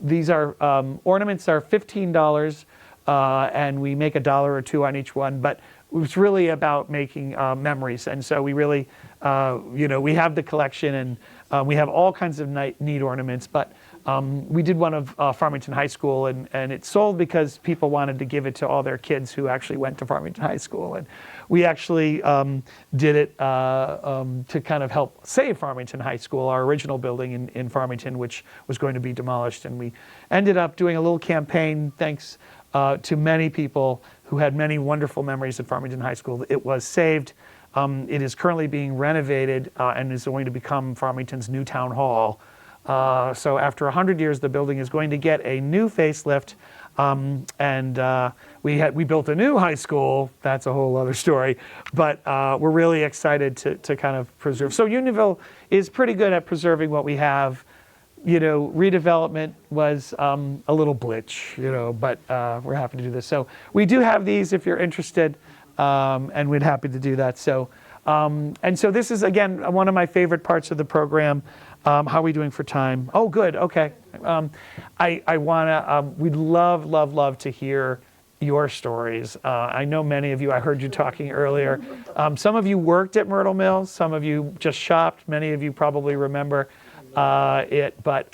These ornaments are $15, and we make $1 or $2 on each one. But was really about making memories. And so we really, we have the collection, and we have all kinds of neat ornaments, but we did one of Farmington High School, and it sold because people wanted to give it to all their kids who actually went to Farmington High School. And we actually did it to kind of help save Farmington High School, our original building in Farmington, which was going to be demolished. And we ended up doing a little campaign, thanks to many people who had many wonderful memories at Farmington High School. It was saved. It is currently being renovated and is going to become Farmington's new town hall. So after 100 years, the building is going to get a new facelift, and we built a new high school. That's a whole other story, but we're really excited to kind of preserve. So Unionville is pretty good at preserving what we have. Redevelopment was a little glitch, but we're happy to do this. So we do have these if you're interested, and we'd happy to do that. So, and so this is, again, one of my favorite parts of the program. How are we doing for time? Oh, good. Okay. I want to, we'd love to hear your stories. I know many of you, I heard you talking earlier. Some of you worked at Myrtle Mills. Some of you just shopped. Many of you probably remember it, but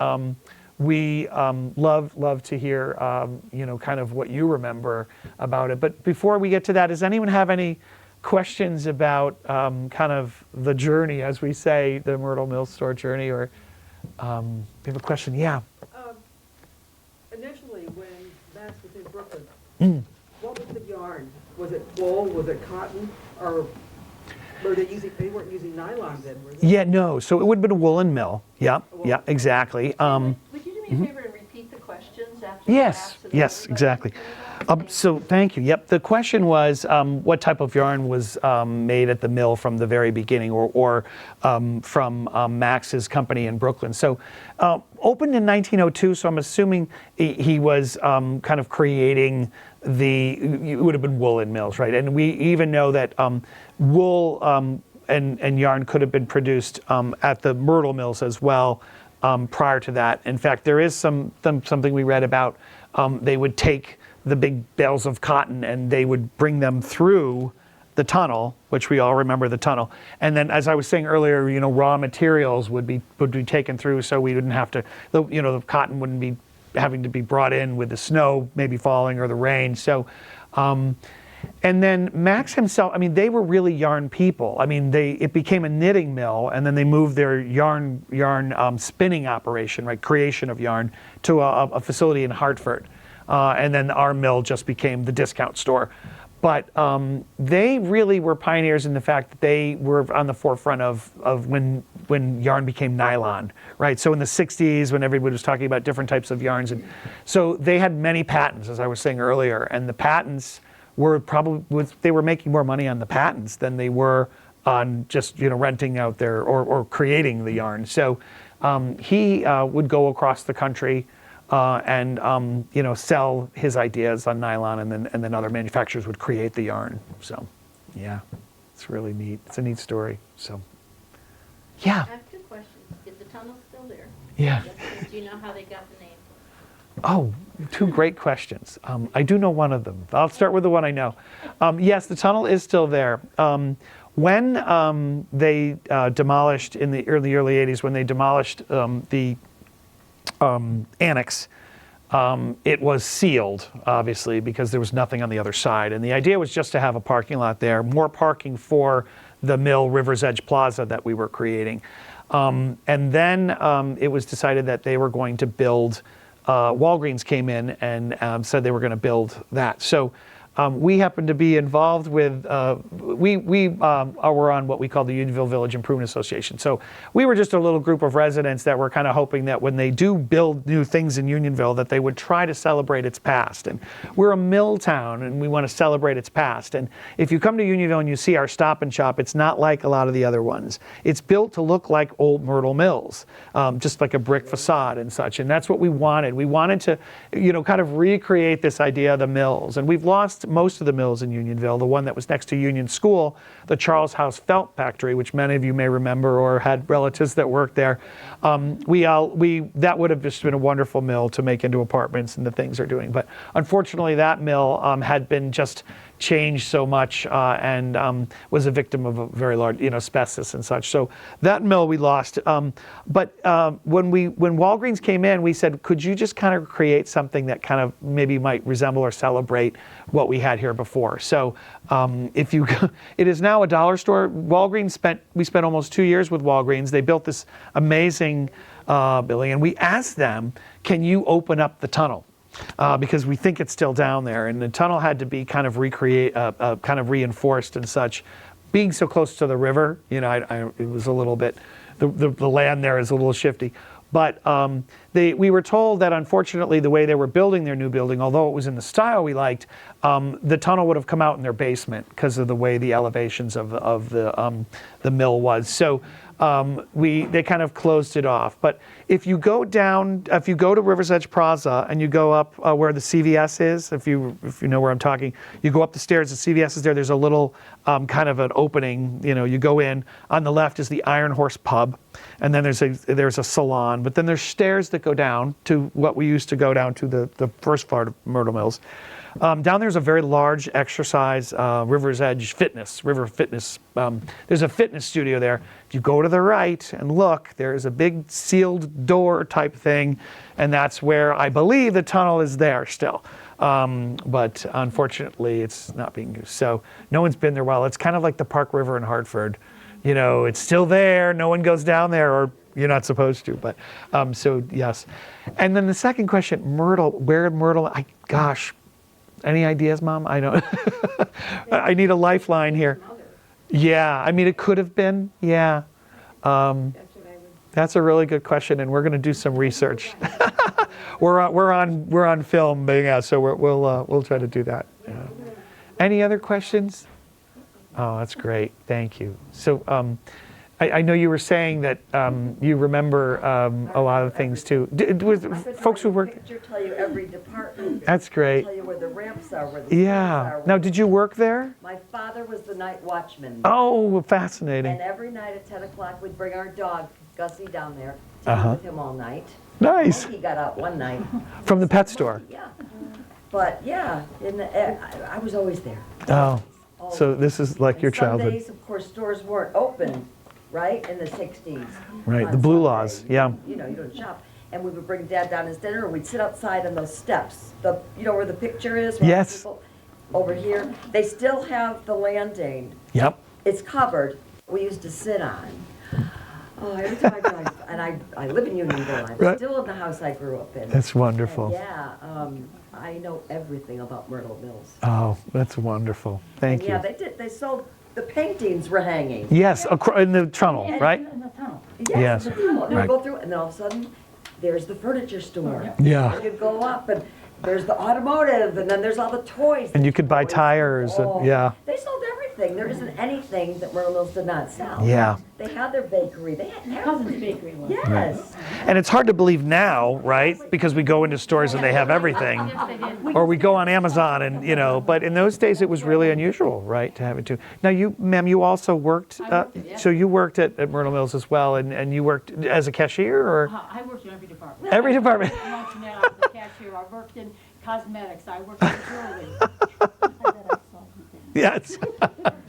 we love to hear, kind of what you remember about it. But before we get to that, does anyone have any questions about kind of the journey, as we say, the Myrtle Mills store journey, or you have a question? Yeah. Initially, when Max was in Brooklyn, what was the yarn? Was it wool? Was it cotton? Or were they weren't using nylon then, were they? Yeah, no. So it would have been a woolen mill. Yeah, yeah, exactly. Would you do me a favor and repeat the questions after you Yes, ask so that yes, everybody exactly. can hear that? So thank you. Yep, the question was what type of yarn was made at the mill from the very beginning, or from Max's company in Brooklyn. So opened in 1902, so I'm assuming he was kind of creating it would have been woolen mills, right? And we even know that wool and yarn could have been produced at the Myrtle Mills as well prior to that. In fact, there is something we read about. They would take the big bales of cotton and they would bring them through the tunnel, which we all remember the tunnel. And then, as I was saying earlier, raw materials would be taken through, so we wouldn't have to, the cotton wouldn't be having to be brought in with the snow maybe falling or the rain. So, and then Max himself, they were really yarn people. It became a knitting mill, and then they moved their yarn spinning operation, right, creation of yarn, to a facility in Hartford. And then our mill just became the discount store. But they really were pioneers in the fact that they were on the forefront of when yarn became nylon, right? So in the 60s, when everybody was talking about different types of yarns. And so they had many patents, as I was saying earlier, and the patents were they were making more money on the patents than they were on just, renting out their, or creating the yarn. So he would go across the country and sell his ideas on nylon, and then other manufacturers would create the yarn. So, yeah, it's really neat. It's a neat story. So, yeah. I have two questions. Is the tunnel still there? Yeah. Do you know how they got the name? Oh, two great questions. I do know one of them. I'll start with the one I know. Yes, the tunnel is still there. When they demolished in the early 80s, when they demolished the annex, it was sealed, obviously, because there was nothing on the other side. And the idea was just to have a parking lot there, more parking for the mill River's Edge Plaza that we were creating. And then it was decided that they were going to build, Walgreens came in and said they were going to build that. So we happened to be involved with, we were on what we call the Unionville Village Improvement Association. So we were just a little group of residents that were kind of hoping that when they do build new things in Unionville, that they would try to celebrate its past. And we're a mill town, and we want to celebrate its past. And if you come to Unionville and you see our Stop and Shop, it's not like a lot of the other ones. It's built to look like old Myrtle Mills, just like a brick facade and such. And that's what we wanted. We wanted to, kind of recreate this idea of the mills. And we've lost most of the mills in Unionville. The one that was next to Union School, the Charles House Felt Factory, which many of you may remember or had relatives that worked there. That would have just been a wonderful mill to make into apartments and the things they're doing. But unfortunately, that mill had been just changed so much and was a victim of a very large, asbestos and such. So that mill we lost. But when Walgreens came in, we said, could you just kind of create something that kind of maybe might resemble or celebrate what we had here before? So if you, it is now a dollar store. We spent almost 2 years with Walgreens. They built this amazing building, and we asked them, can you open up the tunnel? Because we think it's still down there, and the tunnel had to be kind of kind of reinforced and such. Being so close to the river, it was a little bit, the land there is a little shifty. But we were told that unfortunately the way they were building their new building, although it was in the style we liked, the tunnel would have come out in their basement because of the way the elevations of the mill was. So they kind of closed it off. But if you go to River's Edge Plaza and you go up where the CVS is, if you know where I'm talking, you go up the stairs, the CVS is there, there's a little kind of an opening, you go in. On the left is the Iron Horse Pub, and then there's a salon, but then there's stairs that go down to what we used to go down to the first part of Myrtle Mills. Down there's a very large exercise, River's Edge River Fitness. There's a fitness studio there. If you go to the right and look, there's a big sealed door type thing, and that's where I believe the tunnel is there still. But unfortunately, it's not being used. So no one's been there well. It's kind of like the Park River in Hartford. It's still there. No one goes down there, or you're not supposed to. But so yes. And then the second question, Myrtle. Where in Myrtle? Gosh. Any ideas, Mom? I don't. I need a lifeline here. Yeah, it could have been. Yeah. That's a really good question, and we're going to do some research. we're on film, yeah, so we'll try to do that. Yeah. Any other questions? Oh, that's great. Thank you. So I know you were saying that you remember a lot of things too. With folks who work. Picture tell you every department. That's great. Tell you where the ramps are, where the stairs are. Now, did you work there? My father was the night watchman. Oh, fascinating. And every night at 10 o'clock, we'd bring our dog, Gussie, down there to be with him all night. Nice. He got out one night. From the pet store. Yeah. But yeah, I was always there. Oh, Always. so this is like your childhood. Sundays, of course, stores weren't open, right, in the 60s. Right, on the blue Sunday. laws, yeah. You don't shop. And we would bring Dad down his dinner, and we'd sit outside on those steps. Where the picture is? Where Yes. people- Over here. They still have the landing. Yep. It's covered. We used to sit on. Oh, every time I drive, and I live in Unionville. I'm Right. still in the house I grew up in. That's wonderful. And yeah, I know everything about Myrtle Mills. Oh, that's wonderful. Thank Yeah, you. they did. They sold, the paintings were hanging. Yes, in the tunnel, right? In the tunnel. Yes, the tunnel. And right. we go through, and then all of a sudden, there's the furniture store. Yeah. And you'd go up, and there's the automotive, and then there's all the toys. And you could buy tires, and, yeah. They sold everything. There isn't anything that Myrtle Mills did not sell. Yeah. They had their bakery. They had Cousin's everything. Bakery was. Yes. And it's hard to believe now, right? Because we go into stores and they have everything. Yes, they did. Or we go on Amazon and, but in those days it was really unusual, right, to have it too. Now ma'am, you also worked, so you worked at Myrtle Mills as well, and you worked as a cashier, or? I worked in every department. Every department. I worked in the cashier, I worked in cosmetics, I worked in jewelry. Yes.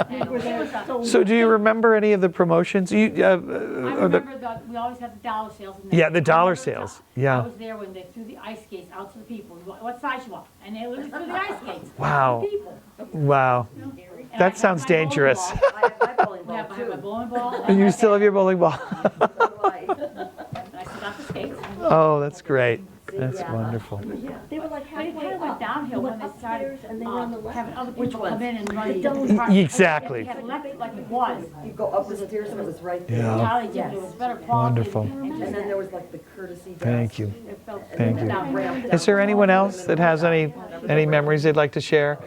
And it was a- So do you remember any of the promotions? I remember we always had the dollar sales. And Yeah, the dollar I remember sales, yeah. I was there when they threw the ice skates out to the people. What size you want? And they literally threw the ice skates. Wow. To the people. Wow. And I That had sounds my bowling dangerous. ball. I have my bowling I ball have my too. bowling ball. And you still have your bowling ball? So do I. I still got the skates. Oh, that's great. That's Yeah. wonderful. They were like But it kind halfway of went up. downhill when they Upstairs started and they were on the left. having other Which people come ones? in and run the double- department. Exactly. They had left it like it was. You go up the stairs and it was right there. Yeah. Now they did, it was better quality. Wonderful. And And then there was like the courtesy desk. Thank you. it felt Thank you. down ramp. Is there anyone else that has any memories they'd like to share?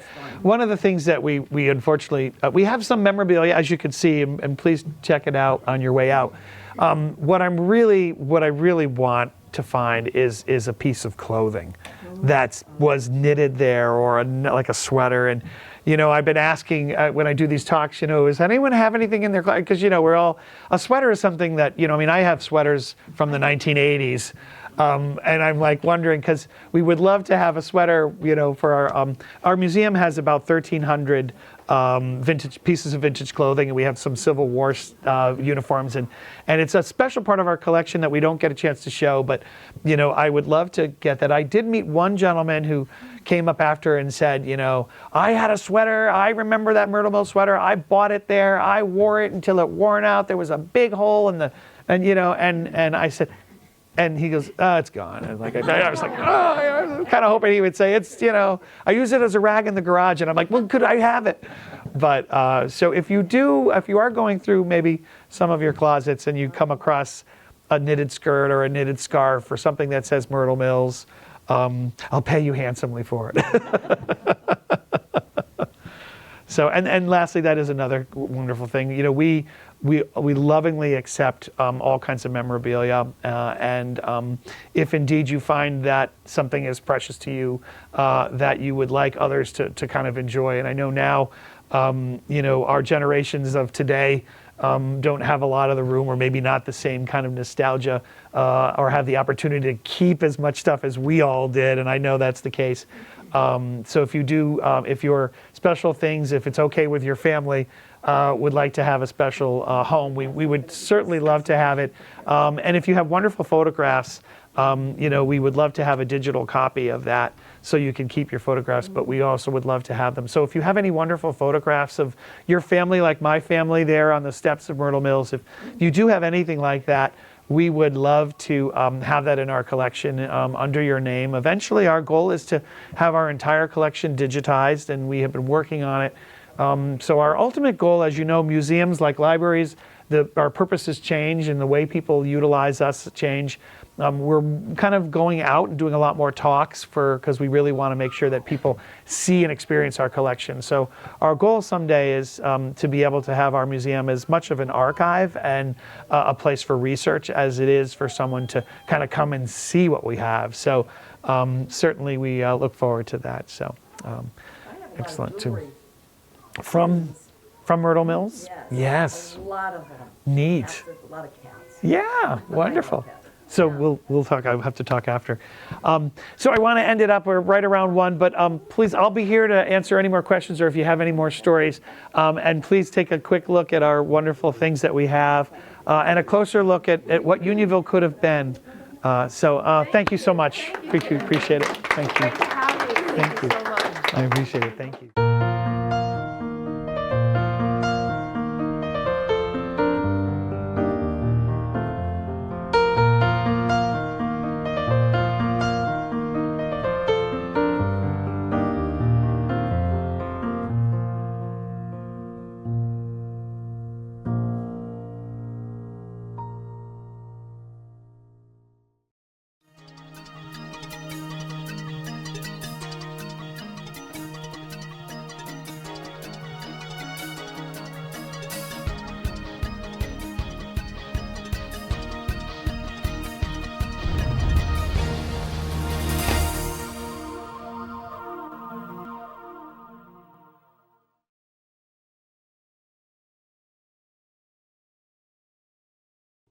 One of the things that we unfortunately, we have some memorabilia, as you can see, and please check it out on your way out. What I really want to find is a piece of clothing that was knitted there, or like a sweater. And I've been asking when I do these talks, does anyone have anything in their closet? Because we're all, a sweater is something that I have sweaters from the 1980s And I'm like wondering, because we would love to have a sweater, for our museum has about 1,300 vintage pieces of vintage clothing, and we have some Civil War uniforms, and it's a special part of our collection that we don't get a chance to show, but I would love to get that. I did meet one gentleman who came up after and said, I had a sweater, I remember that Myrtle Mill sweater, I bought it there, I wore it until it worn out, there was a big hole in the, and I said, and he goes, it's gone. And I was like, I was kind of hoping he would say, I use it as a rag in the garage. And I'm like, well, could I have it? But so if you are going through maybe some of your closets and you come across a knitted skirt or a knitted scarf or something that says Myrtle Mills, I'll pay you handsomely for it. So, and lastly, that is another wonderful thing. We lovingly accept all kinds of memorabilia, and if indeed you find that something is precious to you, that you would like others to kind of enjoy. And I know now, our generations of today don't have a lot of the room, or maybe not the same kind of nostalgia, or have the opportunity to keep as much stuff as we all did, and I know that's the case. So if you do, if your special things, if it's okay with your family, would like to have a special home, we would certainly love to have it. And if you have wonderful photographs, we would love to have a digital copy of that so you can keep your photographs, but we also would love to have them. So if you have any wonderful photographs of your family, like my family there on the steps of Myrtle Mills, if you do have anything like that, we would love to have that in our collection under your name. Eventually, our goal is to have our entire collection digitized, and we have been working on it. So our ultimate goal, as you know, museums like libraries, our purposes change and the way people utilize us change. We're kind of going out and doing a lot more talks because we really want to make sure that people see and experience our collection. So our goal someday is to be able to have our museum as much of an archive and a place for research as it is for someone to kind of come and see what we have. So certainly we look forward to that. So excellent too. From Myrtle Mills? Yes. Yes. A lot of them. Neat. Cats, a lot of cats. Yeah, wonderful. cats. So we'll talk. I'll have to talk after. So I want to end it up. We're right around 1, but please, I'll be here to answer any more questions or if you have any more stories. And please take a quick look at our wonderful things that we have and a closer look at what Unionville could have been. So thank you so much. Appreciate it. Thank you. Thank you so much. I appreciate it. Thank you.